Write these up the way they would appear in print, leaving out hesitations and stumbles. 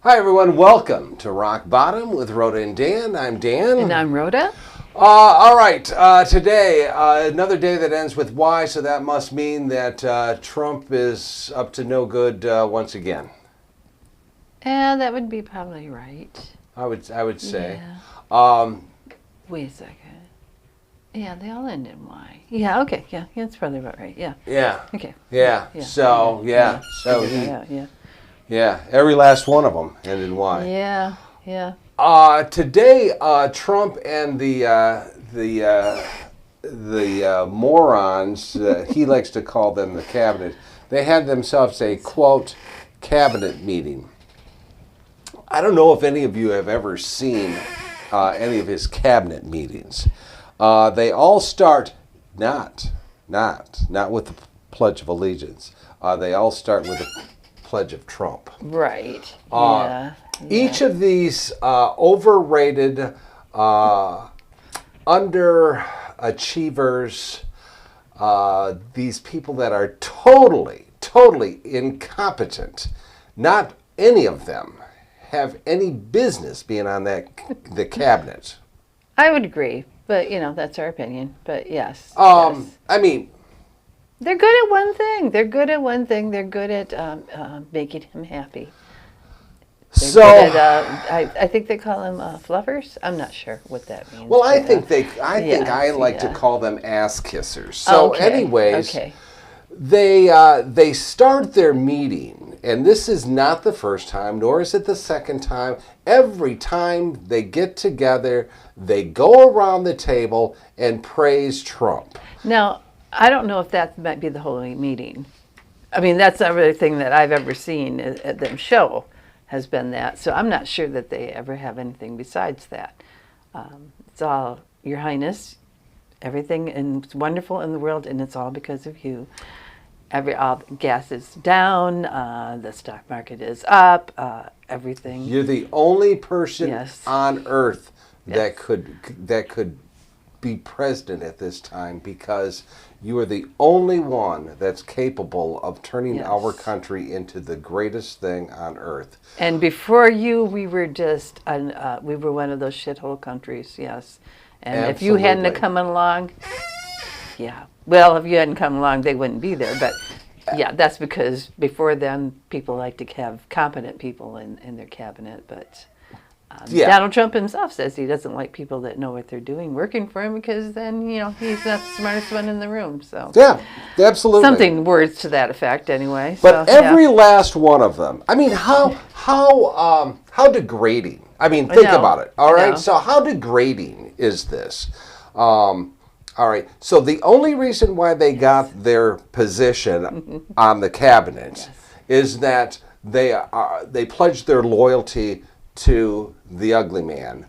Hi everyone, welcome to Rock Bottom with Rhoda and Dan. I'm Dan. And I'm Rhoda. All right, today, another day that ends with Y, so that must mean that Trump is up to no good once again. Yeah, that would be probably right. I would say. Yeah. Wait a second. Yeah, they all end in Y. Yeah, okay, yeah, that's probably about right, yeah. Yeah. Okay. Yeah, so, yeah. So, yeah. Every last one of them ended in Y. Yeah. Today, Trump and the morons, he likes to call them the cabinet, they had themselves a, quote, cabinet meeting. I don't know if any of you have ever seen any of his cabinet meetings. They all start not with the Pledge of Allegiance. They all start with the Pledge of Trump. Right. Each of these overrated, underachievers, these people that are totally incompetent, not any of them have any business being on the cabinet. I would agree, but that's our opinion. But yes. I mean, they're good at one thing. They're good at making him happy. They're good at, I think they call them fluffers. I'm not sure what that means. Well, I think I like to call them ass kissers. So, anyways, they start their meeting, and this is not the first time, nor is it the second time. Every time they get together, they go around the table and praise Trump. Now, I don't know if that might be the whole meeting. I mean, that's everything that I've ever seen at them show has been that. So I'm not sure that they ever have anything besides that. It's all, Your Highness, everything and it's wonderful in the world, and it's all because of you. All gas is down, the stock market is up, everything. You're the only person on earth that could be president at this time, because you are the only one that's capable of turning our country into the greatest thing on earth. And before you, we were just we were one of those shithole countries, yes. And Absolutely. If you hadn't come along, well, if you hadn't come along, they wouldn't be there. But that's because before then, people like to have competent people in their cabinet. But Donald Trump himself says he doesn't like people that know what they're doing working for him, because then, he's not the smartest one in the room. So yeah, absolutely. Words to that effect anyway. But every last one of them, I mean, how degrading. I mean, think about it. All right. So how degrading is this? All right. So the only reason why they got their position on the cabinet is that they pledged their loyalty to the ugly man.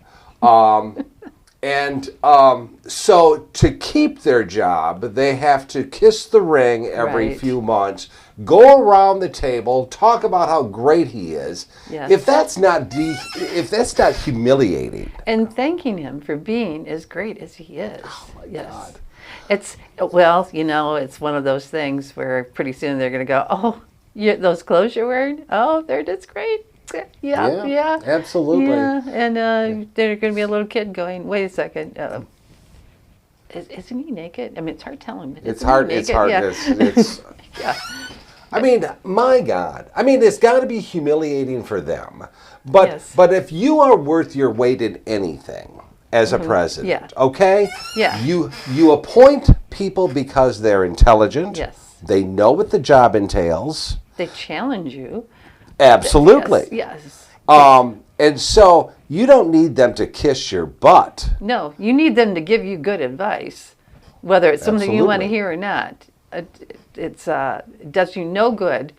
So to keep their job, they have to kiss the ring every few months, go around the table, talk about how great he is. Yes. If that's not humiliating. And thanking him for being as great as he is. Oh my God. It's one of those things where pretty soon they're going to go, oh, those clothes you're wearing, oh, they're just great. Yeah, absolutely. Yeah, and there's going to be a little kid going, wait a second, isn't he naked? I mean, it's hard telling. But it's hard. Naked? It's hard. Yeah. It's I mean, my God. I mean, it's got to be humiliating for them. But if you are worth your weight in anything as a president, okay? Yeah. You appoint people because they're intelligent. Yes. They know what the job entails. They challenge you. Absolutely. Yes. And so you don't need them to kiss your butt. No, you need them to give you good advice, whether it's something you want to hear or not. It does you no good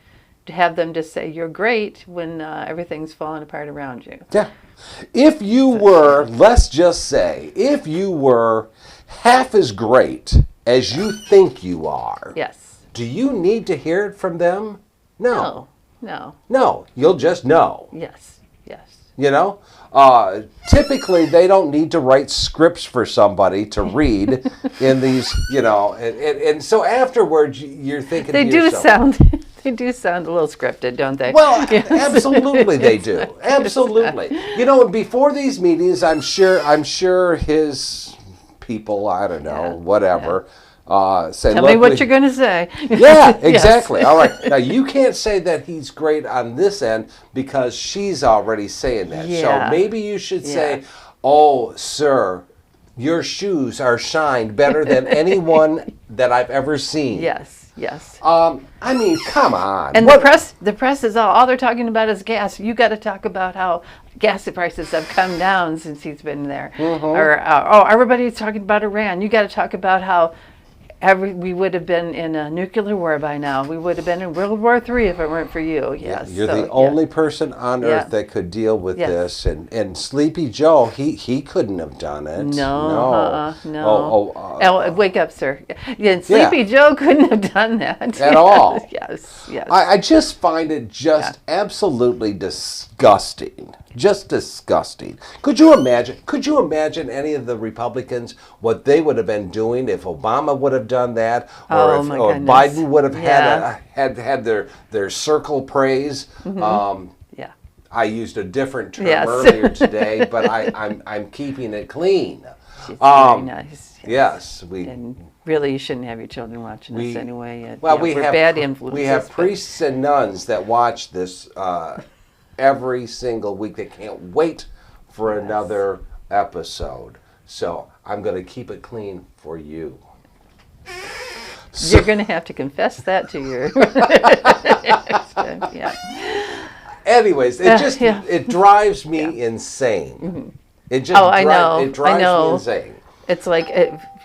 to have them just say you're great when everything's falling apart around you. Yeah. If you were, let's just say, if you were half as great as you think you are, do you need to hear it from them? No. No. No, you'll just know. Yes. You know, typically they don't need to write scripts for somebody to read in these, you know, and so afterwards you're thinking They to do yourself, sound. They do sound a little scripted, don't they? well, Yes. absolutely they do, absolutely. You know, before these meetings, I'm sure his people, I don't know, Yeah, whatever. Say, Tell look, me what you're going to say. Yeah, Yes. exactly. All right. Now, you can't say that he's great on this end because she's already saying that. Yeah. So maybe you should say, Yeah. oh, sir, your shoes are shined better than anyone that I've ever seen. Yes, yes. I mean, come on. And What- the press is all they're talking about is gas. You got to talk about how gas prices have come down since he's been there. Or everybody's talking about Iran. You got to talk about how we would have been in a nuclear war by now. We would have been in World War III if it weren't for you. Yes. You're the only person on earth Yeah. that could deal with Yes. this, and Sleepy Joe, he couldn't have done it. No. No. Wake up, sir. Yeah, and Sleepy Joe couldn't have done that At all. Yes. I just find it just absolutely disgusting. Just disgusting. Could you imagine any of the Republicans what they would have been doing if Obama would have done that, or Oh, if my or goodness. Biden would have Yeah. had their circle praise? Yeah. I used a different term Yes. earlier today, but I'm keeping it clean. It's very nice. Yes, we. And really, you shouldn't have your children watching We- this anyway. Well, we're have bad influences. We have but- priests and nuns that watch this every single week. They can't wait for another episode. So I'm going to keep it clean for you. You're going to have to confess that to your. Yeah. Anyways, it drives me insane. It just I know. It drives I know. me insane. It's like,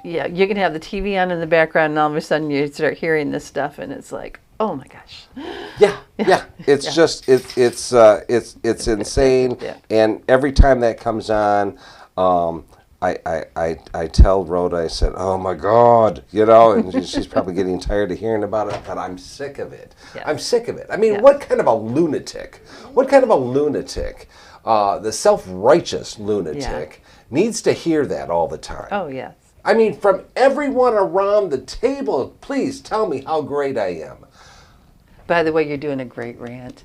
you can have the TV on in the background, and all of a sudden you start hearing this stuff, and it's like, oh my gosh. Yeah. It's just it's insane. Yeah. And every time that comes on, I tell Rhoda, I said, oh my God, you know, and she's probably getting tired of hearing about it, but I'm sick of it. Yeah. I'm sick of it. I mean, what kind of a lunatic? The self-righteous lunatic needs to hear that all the time. Oh, yes. I mean, from everyone around the table, please tell me how great I am. By the way, you're doing a great rant.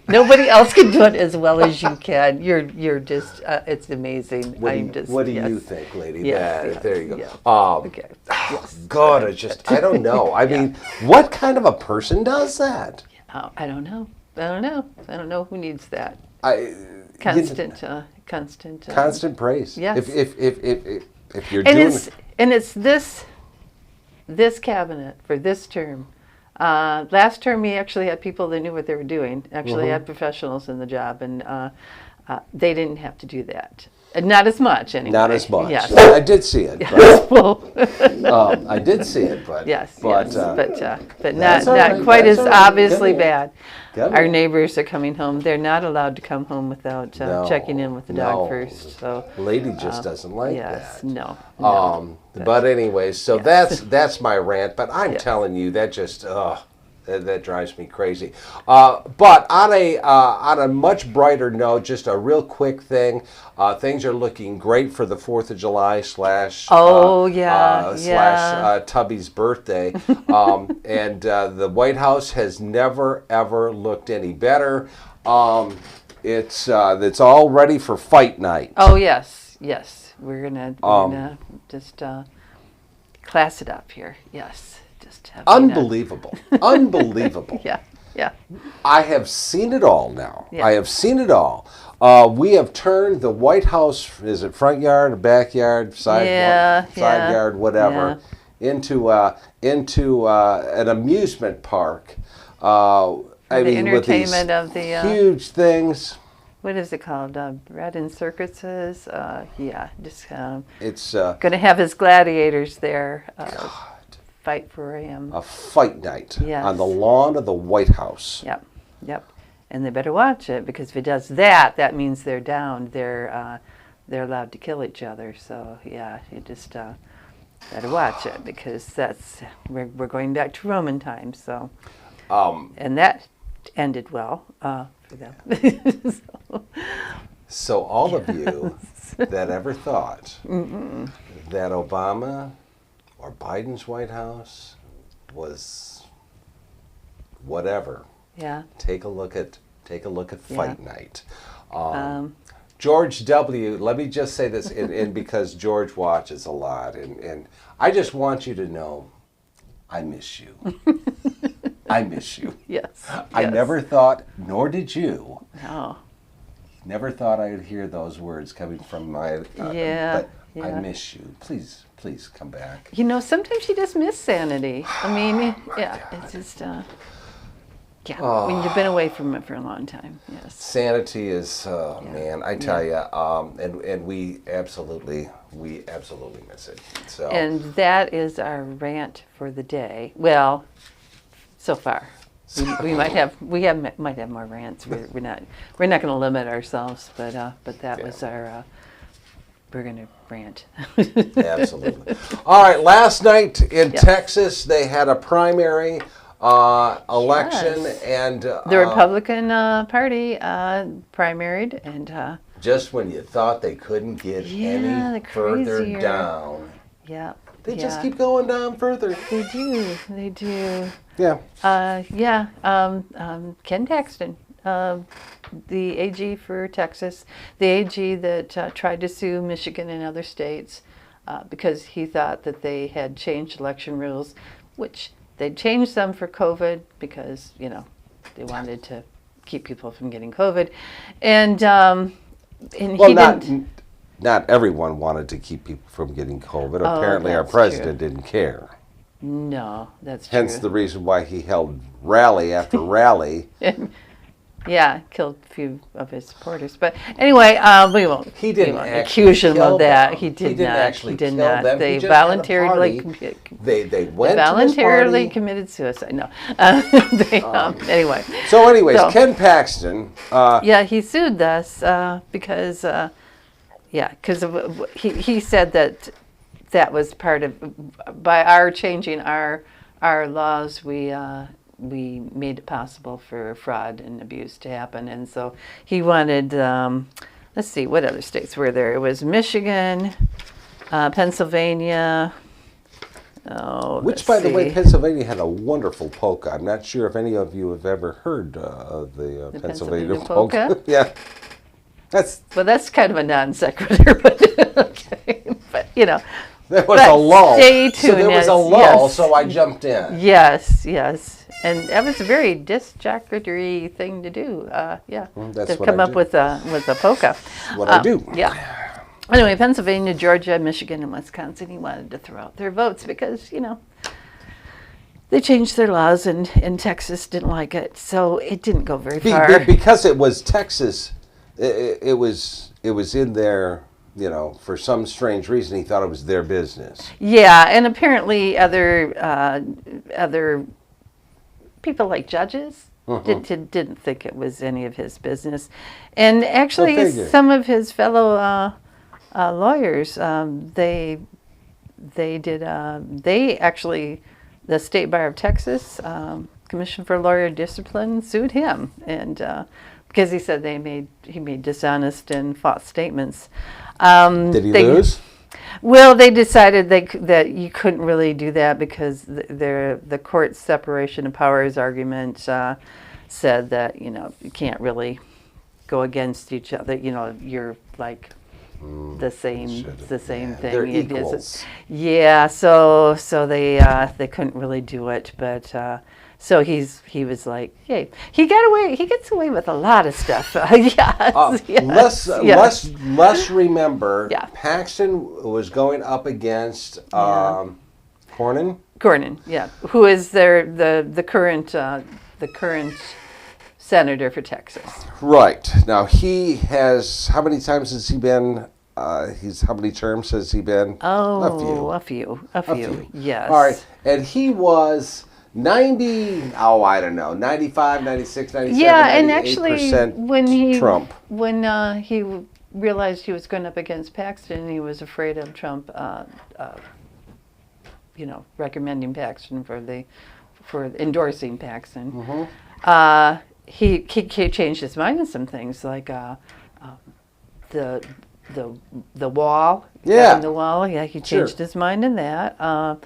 Nobody else can do it as well as you can. You're just, it's amazing. What do you think, lady? Yes, there you go. yes. Okay. Yes. God, I don't know. I mean, what kind of a person does that? Oh, I don't know. I don't know who needs that. Constant praise. Yes. If you're And doing it's this cabinet for this term. Last term, we actually had people that knew what they were doing. Actually, had professionals in the job, and they didn't have to do that. Not as much, anyway. not as much. Yes. I did see it. Well, I did see it, but but that's not all right, quite that's as all right. obviously Come on. bad. Come Our on. neighbors are coming home. They're not allowed to come home without checking in with the dog first. So lady just doesn't like yes, that. no. But anyways, so that's my rant. But I'm telling you, that just that drives me crazy. But on a much brighter note, just a real quick thing. Things are looking great for the 4th of July slash Tubby's birthday, and the White House has never ever looked any better. It's all ready for fight night. Oh yes. We're gonna just class it up here. Yes. Just have Unbelievable. Unbelievable. Yeah. I have seen it all now. Yeah. I have seen it all. We have turned the White House, is it front yard, backyard, side yard, whatever, into an amusement park. Entertainment with of these the huge things. what is it called? Bread and circuses. Just It's going to have his gladiators there. Fight for a fight night Yes. on the lawn of the White House. Yep. And they better watch it, because if it does that, that means they're down. They're allowed to kill each other. So you just better watch it, because we're going back to Roman times. So and that ended well for them. So all of you that ever thought that Obama or Biden's White House was whatever, Yeah. take a look at Fight Yeah. Night. George W., let me just say this, and because George watches a lot, and I just want you to know, I miss you. I miss you. Yes. I Yes. never thought, nor did you, No. never thought I would hear those words coming from my, Yeah. but I Yeah. miss you. Please come back. You know, sometimes you just miss sanity. I mean, yeah, God. it's just, when you've been away from it for a long time. Yes. Sanity is, man, I tell you, and we absolutely miss it. So. And that is our rant for the day. Well, so far, we might have more rants. We're not going to limit ourselves, but that was our. We're going to rant. Absolutely. All right. Last night in Texas, they had a primary election, and the Republican Party primaried, and just when you thought they couldn't get any further down, they just keep going down further. They do. They do. Yeah. Ken Paxton, the AG for Texas, the AG that tried to sue Michigan and other states because he thought that they had changed election rules, which they changed them for COVID because, they wanted to keep people from getting COVID. And not everyone wanted to keep people from getting COVID. Apparently our president didn't care. No, that's true. Hence the reason why he held rally after rally. Yeah, killed a few of his supporters. But anyway, we won't accuse him of that. He did not. He did not. They voluntarily committed suicide. No. Anyway. So anyways, Ken Paxton. He sued us because he said that was part of, by our changing our laws, we made it possible for fraud and abuse to happen. And so he wanted, let's see, what other states were there? It was Michigan, Pennsylvania. Which, by the way, Pennsylvania had a wonderful polka. I'm not sure if any of you have ever heard of the Pennsylvania polka. Yeah. That's kind of a non sequitur, but okay. But, there was a lull. Stay tuned. So there was a lull, so I jumped in. Yes. And that was a very disjockey thing to do. That's to come up with a polka. That's what I do. Yeah. Anyway, Pennsylvania, Georgia, Michigan, and Wisconsin, he wanted to throw out their votes because, they changed their laws and Texas didn't like it. So it didn't go very far. Because it was Texas, it was in there. For some strange reason, he thought it was their business. Yeah, and apparently other people like judges didn't think it was any of his business. And actually, some of his fellow lawyers, they actually, the State Bar of Texas, Commission for Lawyer Discipline, sued him, and because he said he made dishonest and false statements. Did he lose? Well, they decided that you couldn't really do that because the court's separation of powers argument said that you can't really go against each other. You're like the same thing. They're equals. Yeah, so they couldn't really do it, but. So he was like, yay. He gets away with a lot of stuff. Let's remember, Paxton was going up against Cornin? Cornin, yeah. Who is the current senator for Texas. Right. Now he has, how many times has he been, how many terms has he been? A few. Yes. All right. And he was 95, 96, 97, yeah, and actually when he realized he was going up against Paxton, he was afraid of Trump recommending Paxton for endorsing Paxton. He changed his mind on some things, like the wall. Yeah. The wall. Yeah, he changed Sure. his mind in that. A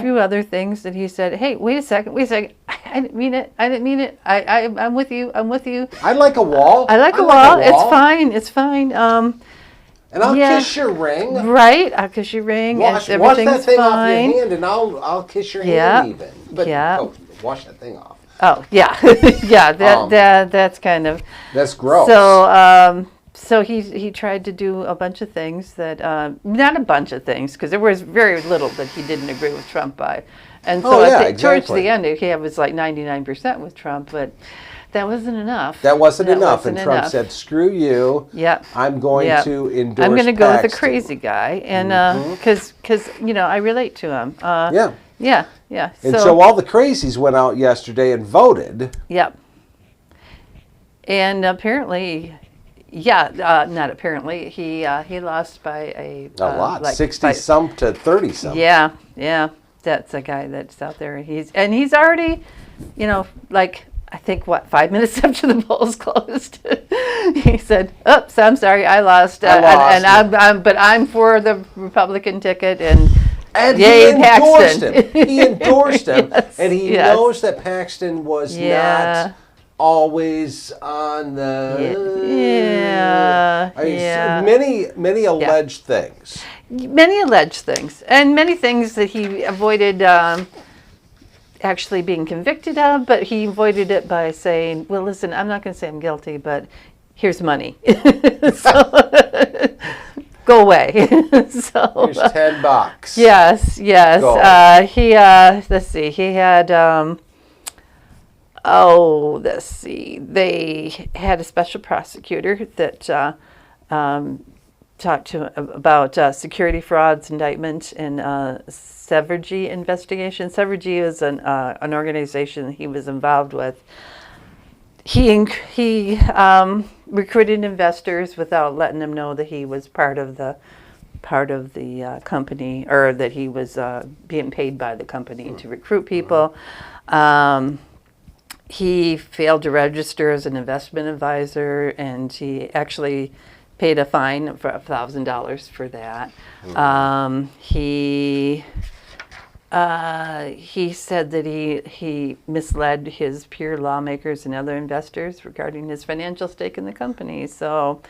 few other things that he said. Hey, wait a second. I didn't mean it. I'm with you. I like a wall. I like a wall. It's fine. And I'll kiss your ring. Right, I'll kiss your ring. Wash Everything's that thing fine. off your hand, and I'll kiss your hand even. But wash that thing off. Oh yeah, yeah. That's kind of. That's gross. So he tried to do a bunch of things that not a bunch of things because there was very little that he didn't agree with Trump by, and so towards the end he was like 99% with Trump, but. That wasn't enough. That wasn't enough. And Trump said, screw you. Yep. I'm going to endorse I'm going to go with the Paxton. crazy guy. And because I relate to him. Yeah. And so all the crazies went out yesterday and voted. Yep. And apparently, not apparently, he lost by a lot. like 60-some to 30-some. Yeah. That's a guy that's out there. He's already, I think 5 minutes after the polls closed, he said, "Oops, I'm sorry, I lost, and I'm for the Republican ticket." And he endorsed him. He endorsed him, Yes, and he knows that Paxton was not always on the. Many alleged things. Many alleged things, and many things that he avoided. Actually being convicted of, but he avoided it by saying, well, listen, I'm not going to say I'm guilty, but here's money. Go away. Here's $10. Yes. Let's see, he had, let's see, they had a special prosecutor that talked to him about security frauds, indictment, and Severgy investigation. Severgy is an organization he was involved with. He recruited investors without letting them know that he was part of the company, or that he was being paid by the company to recruit people. He failed to register as an investment advisor, and he actually paid a fine for $1,000 for that. He said that he misled his peer lawmakers and other investors regarding his financial stake in the company. So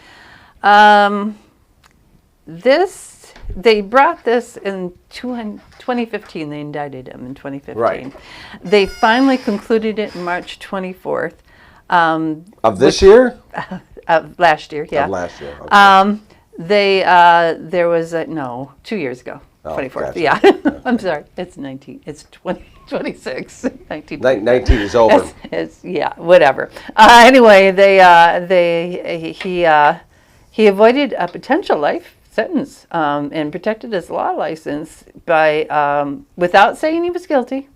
they brought this in 2015. They indicted him in 2015. Right. They finally concluded it March 24th. Of this year? Of last year, yeah. Of last year, okay. There was 2 years ago. 24th, gotcha. yeah. I'm sorry. It's 2026. 19. 19 is over. It's whatever. Anyway, he avoided a potential life sentence and protected his law license by without saying he was guilty.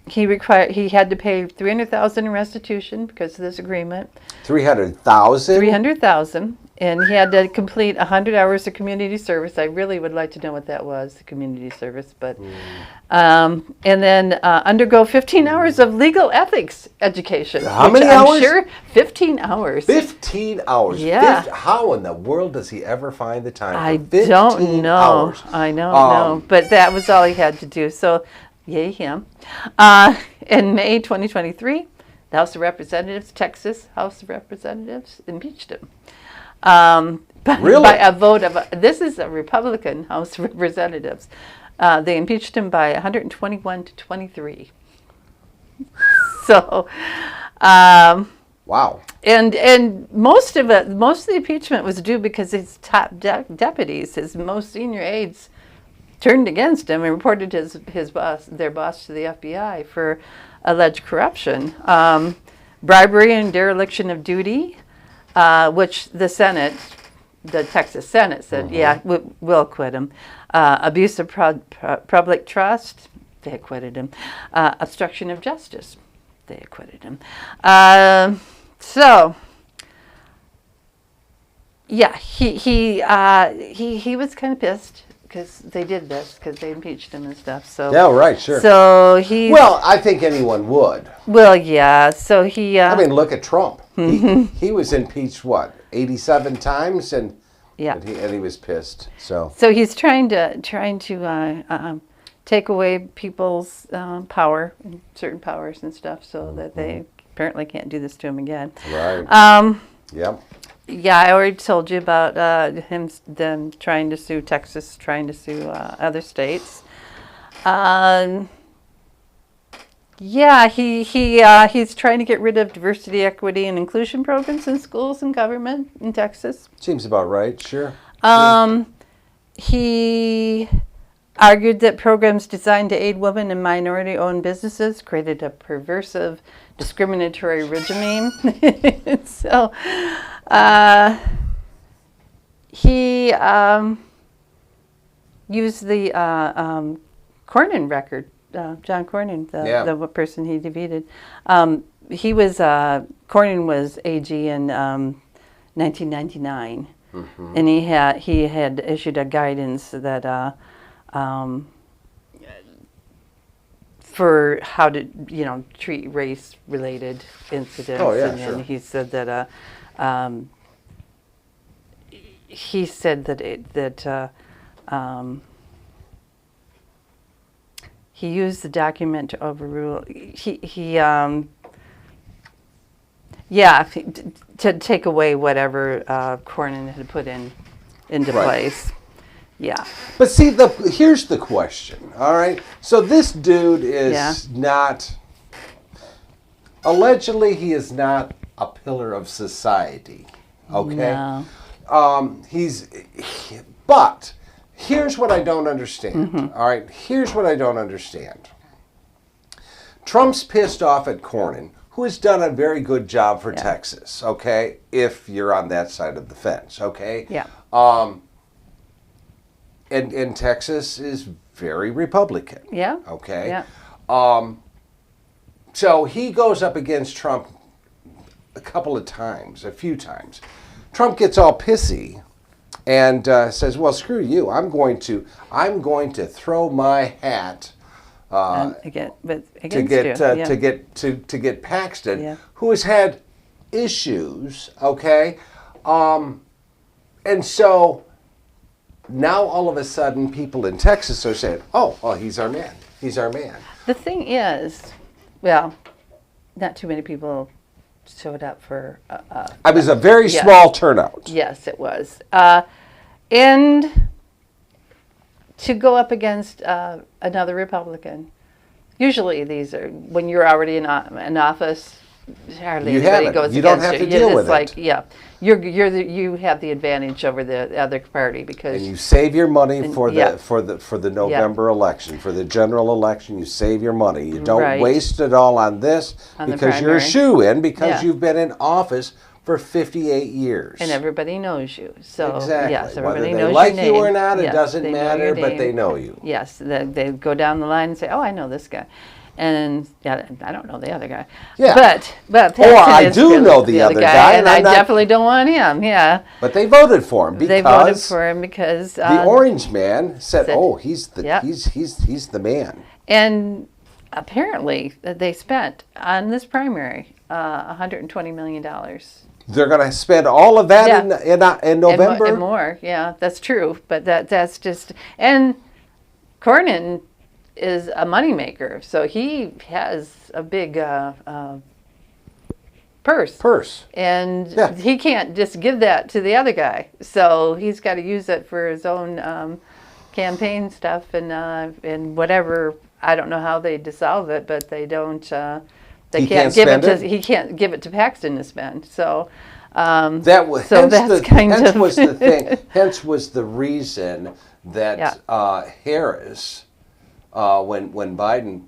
He had to pay $300,000 in restitution because of this agreement. $300,000? $300,000, and he had to complete 100 hours of community service. I really would like to know what that was, the community service, but and then undergo 15 hours of legal ethics education. How many hours? I'm sure 15 hours. 15 hours. Yeah. How in the world does he ever find the time? I for 15 don't know. Hours? I don't know, but that was all he had to do. So. Yay him. In May 2023, the House of Representatives, Texas House of Representatives, impeached him. Really? By a vote of, this is a Republican House of Representatives. They impeached him by 121 to 23. So, wow. And most of the impeachment was due because his top deputies, his most senior aides, turned against him and reported their boss to the FBI for alleged corruption, bribery and dereliction of duty, which the Texas Senate said, we'll acquit him. Abuse of public trust, they acquitted him. Obstruction of justice, they acquitted him. He was kind of pissed. Because they did this, because they impeached him and stuff. So yeah, right, sure. So well, I think anyone would. Well, yeah. So he. I mean, look at Trump. He was impeached. What, 87 times, and Yeah. and he was pissed. So he's trying to take away people's power, certain powers and stuff, so that they apparently can't do this to him again. right, yep. Yeah, I already told you about them trying to sue Texas, trying to sue other states. Yeah, he's trying to get rid of diversity, equity, and inclusion programs in schools and government in Texas. Seems about right. Sure. He argued that programs designed to aid women and minority-owned businesses created a perversive, discriminatory regime. So he used the Cornin record, John Cornyn, the person he defeated. Cornyn was AG in 1999, and he had issued a guidance that for how to treat race-related incidents. Oh, yeah, and sure. then he said that he used the document to overrule. To take away whatever Cornyn had put into place. Yeah. But see, here's the question. All right. So this dude is not. Allegedly, he is not a pillar of society. Okay. No. But here's what I don't understand. All right. Here's what I don't understand. Trump's pissed off at Cornyn, who has done a very good job for Texas. Okay, if you're on that side of the fence. Okay. Yeah. And Texas is very Republican. Yeah. Okay. Yeah. So he goes up against Trump a few times. Trump gets all pissy and says, "Well, screw you. I'm going to throw my hat to get Paxton, who has had issues." Okay, and so now all of a sudden, people in Texas are saying, "Oh, well, he's our man. He's our man." The thing is, well, not too many people showed up for. It was a very small turnout. Yes, it was. And to go up against another Republican, usually these are when you're already in office. Hardly anybody goes against you. You don't have to deal with it. You have the advantage over the other party because and you save your money for the November election, for the general election. You save your money. You don't waste it all on this because you're a shoo-in because you've been in office for 58 years. And everybody knows you. So exactly. Yes, Whether everybody they knows like your name. you or not, it doesn't matter, but they know you. Yes, they go down the line and say, "Oh, I know this guy." And I don't know the other guy. Yeah. But or I do know the other guy, and I definitely don't want him. Yeah. But they voted for him because the orange man said, "Oh, he's the man." And apparently, they spent on this primary $120 million. They're going to spend all of that in November and more. Yeah, that's true. But that's just and Cornyn is a moneymaker, so he has a big purse. And he can't just give that to the other guy. So he's got to use it for his own campaign stuff and whatever. I don't know how they dissolve it, but they don't. He can't give it to Paxton to spend. So hence was the thing. Hence was the reason that Harris. When Biden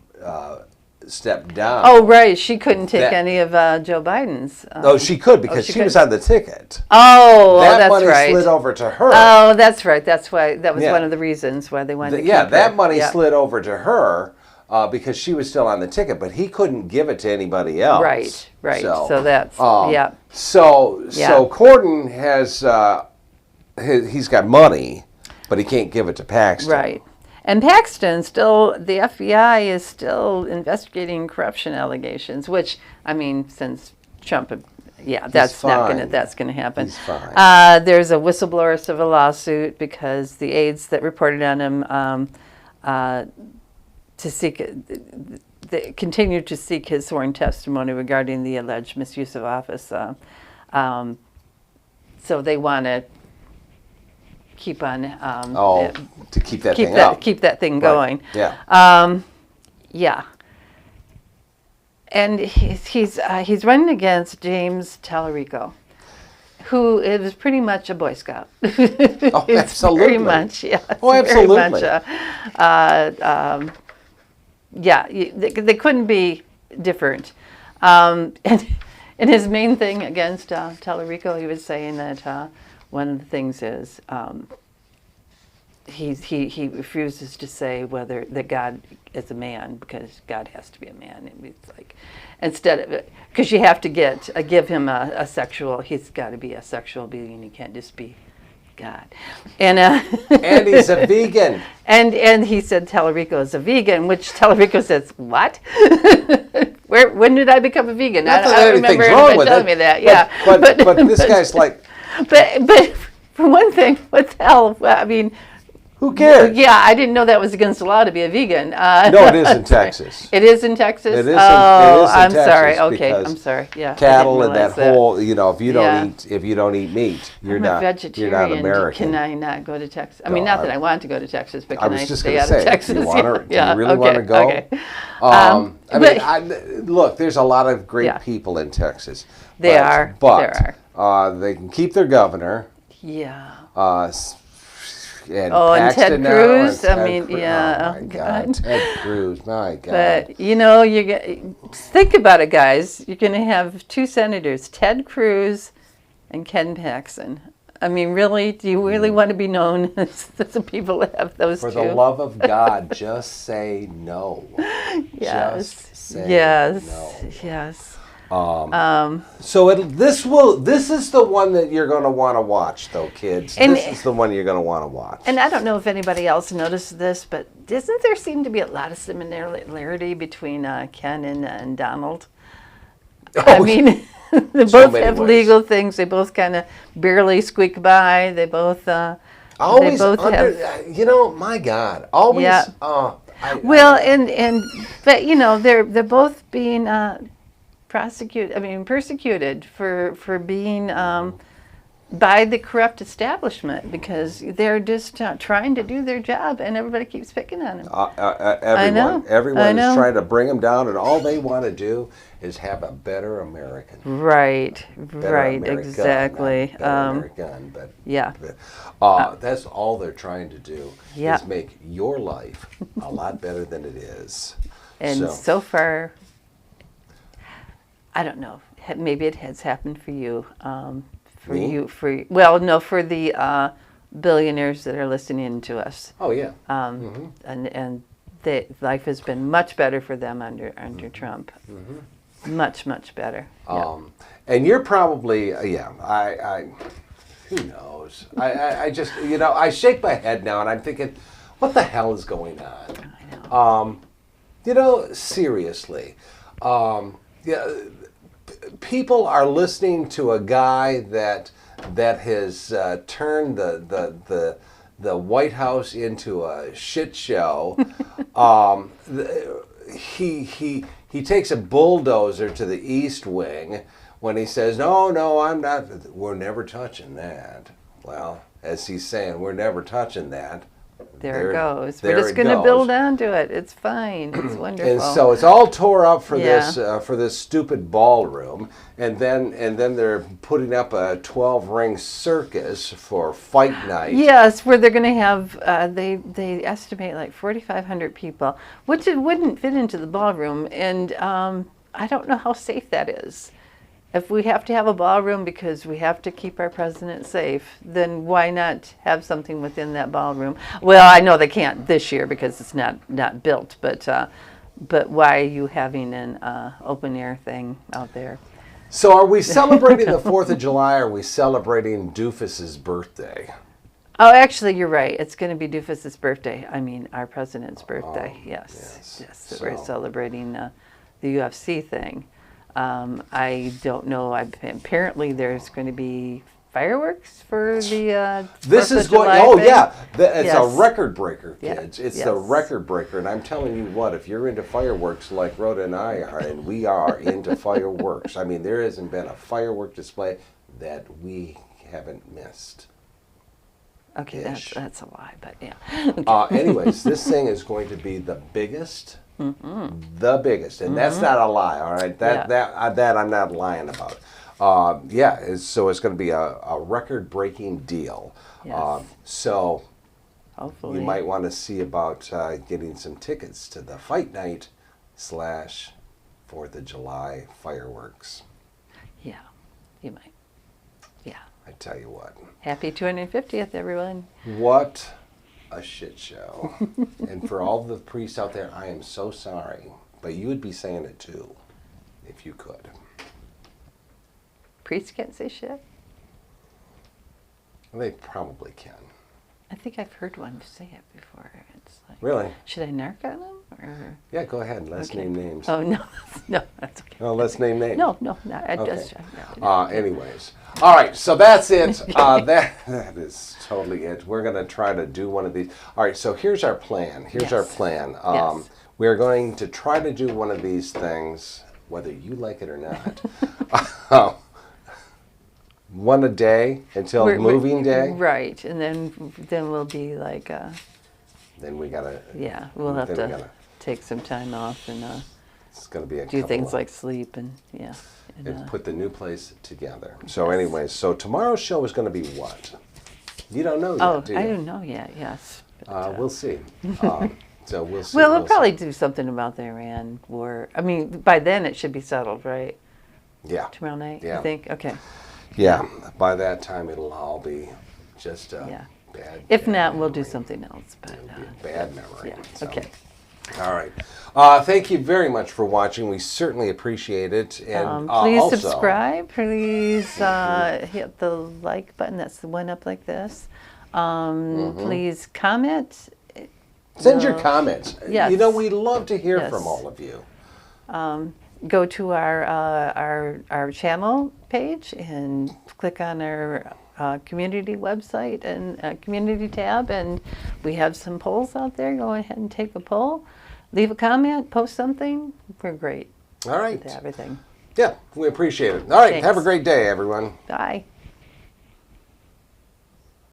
stepped down. Oh, right. She couldn't take any of Joe Biden's. She could because she was on the ticket. Oh, that's right. That money slid over to her. Oh, that's right. That's why. That was one of the reasons why they wanted to keep her. That money slid over to her because she was still on the ticket, but he couldn't give it to anybody else. Right. So that's, So Cornyn has, he's got money, but he can't give it to Paxton. Right. And Paxton the FBI is still investigating corruption allegations, which, I mean, since Trump Yeah, that's not fine. gonna happen. He's fine. There's a whistleblower civil lawsuit because the aides that reported on him to seek, they continue to seek his sworn testimony regarding the alleged misuse of office. So they want to keep on. To keep that thing up. Keep that thing going. Right. Yeah. Yeah. And he's running against James Telerico, who is pretty much a Boy Scout. Oh, absolutely. Very much, yeah. Oh, absolutely. Very much, yeah, they couldn't be different. And his main thing against Telerico, he was saying that one of the things is he refuses to say whether that God is a man, because God has to be a man. And it's like, instead of, because you have to give him a sexual, he's got to be a sexual being. He can't just be God. And and he's a vegan. And he said Telerico is a vegan, which Telerico says, what? When did I become a vegan? Not I that don't remember anything's wrong anybody with telling it, me that. Yeah, but this guy's like, but for one thing, what the hell? I mean, who cares? yeah, I didn't know that was against the law to be a vegan. No, it is in Texas. It is in Texas? It is oh, it is in I'm Texas sorry. Okay, because I'm sorry. Yeah. Cattle and that whole, if you Yeah. don't eat meat, you're I'm not a vegetarian. you're not American. Can I not go to Texas? I No, mean, not that I want to go to Texas, but can I was just stay gonna out say, of Texas? do you really okay, want to go? Okay. I mean, look, there's a lot of great Yeah. people in Texas. There are. They can keep their governor. Yeah. And and Paxton Ted now, Cruz. and I Ted mean, Cruz. yeah. Oh my God, Ted Cruz. My God. But you think about it, guys. You're going to have two senators, Ted Cruz and Ken Paxton. I mean, really, do you really want to be known as the people that have those For two? the love of God, just say no. Yes. Just say yes. no. Yes. So this is the one that you're going to want to watch, though, kids. This is the one you're going to want to watch. And I don't know if anybody else noticed this, but doesn't there seem to be a lot of similarity between Ken and Donald? I mean, they both have legal things. They both kind of barely squeak by. They both always they both have. My God, always. Yeah. But they're both being persecuted for being by the corrupt establishment, because they're just trying to do their job, and everybody keeps picking on them. Everyone is trying to bring them down, and all they want to do is have a better American. Right, American, exactly. American, but yeah. That's all they're trying to do is make your life a lot better than it is. And so far, I don't know. Maybe it has happened for you. For the billionaires that are listening to us. Oh yeah. And life has been much better for them under Trump. Mm-hmm. Much better. And you're probably who knows? I just I shake my head now and I'm thinking, what the hell is going on? I know. Seriously. People are listening to a guy that has turned the White House into a shit show. He takes a bulldozer to the East Wing when he says, no, I'm not. We're never touching that. Well, as he's saying, we're never touching that. There it goes. We're just going to build onto it. It's fine. It's wonderful. And so it's all tore up for this stupid ballroom, and then they're putting up a 12-ring circus for fight night. Yes, where they're going to have they estimate like 4,500 people, which it wouldn't fit into the ballroom, and I don't know how safe that is. If we have to have a ballroom because we have to keep our president safe, then why not have something within that ballroom? Well, I know they can't this year because it's not built, but why are you having an open air thing out there? So are we celebrating the 4th of July, or are we celebrating Doofus's birthday? Oh, actually, you're right. It's going to be Doofus's birthday. I mean, our president's birthday. Yes. We're celebrating the UFC thing. I don't know. Apparently, there's going to be fireworks for the This 4th of is going. July Oh thing. yeah, it's Yes. a record breaker, Yeah, kids. It's yes. the record breaker, and I'm telling you what. If you're into fireworks like Rhoda and I are, and we are into fireworks, I mean, there hasn't been a firework display that we haven't missed. Okay, Ish. that's a lie, but yeah. Anyways, this thing is going to be the biggest, the biggest, and that's not a lie. All right, that I'm not lying about. So it's going to be a record-breaking deal. Yes. So Hopefully. you might want to see about getting some tickets to the Fight Night / 4th of July fireworks. Yeah, you might. Yeah. I tell you what. Happy 250th, everyone. What a shit show. And for all the priests out there, I am so sorry. But you would be saying it too, if you could. Priests can't say shit? They probably can. I think I've heard one say it before. It's like, Really? should I narc on them? Or? Yeah, go ahead. Let's name names. Oh, no. No, that's okay. No, let's name names. No, I Okay. just... Anyways. All right, so that's it. That is totally it. We're going to try to do one of these. All right, so here's our plan. Yes. We're going to try to do one of these things, whether you like it or not. One a day until moving day. Right, and then we'll be like... Then we got to... Yeah, we'll have to take some time off and it's going to be a do couple things of- like sleep and and put the new place together. So anyways, so tomorrow's show is going to be what? You don't know yet, do you? I don't know yet, yes. But, We'll see. So we'll see. well, we'll see. probably do something about the Iran war. I mean, by then it should be settled, right? Yeah. Tomorrow night, Yeah. I think? Okay. Yeah. By that time, it'll all be just Yeah. bad. If bad not, we'll do memory. something else. But It'll be a bad memory. yeah, So. okay. All right. Thank you very much for watching. We certainly appreciate it. And Please also, subscribe. Please hit the like button. That's the one up like this. Please comment. send your comments. Yes. You know, we love to hear Yes. from all of you. Go to our channel page and click on our community website and community tab, and we have some polls out there. Go ahead and take a poll, leave a comment, post something. We're great All right. with everything. Yeah, we appreciate it. All right. Thanks. Have a great day, everyone. Bye.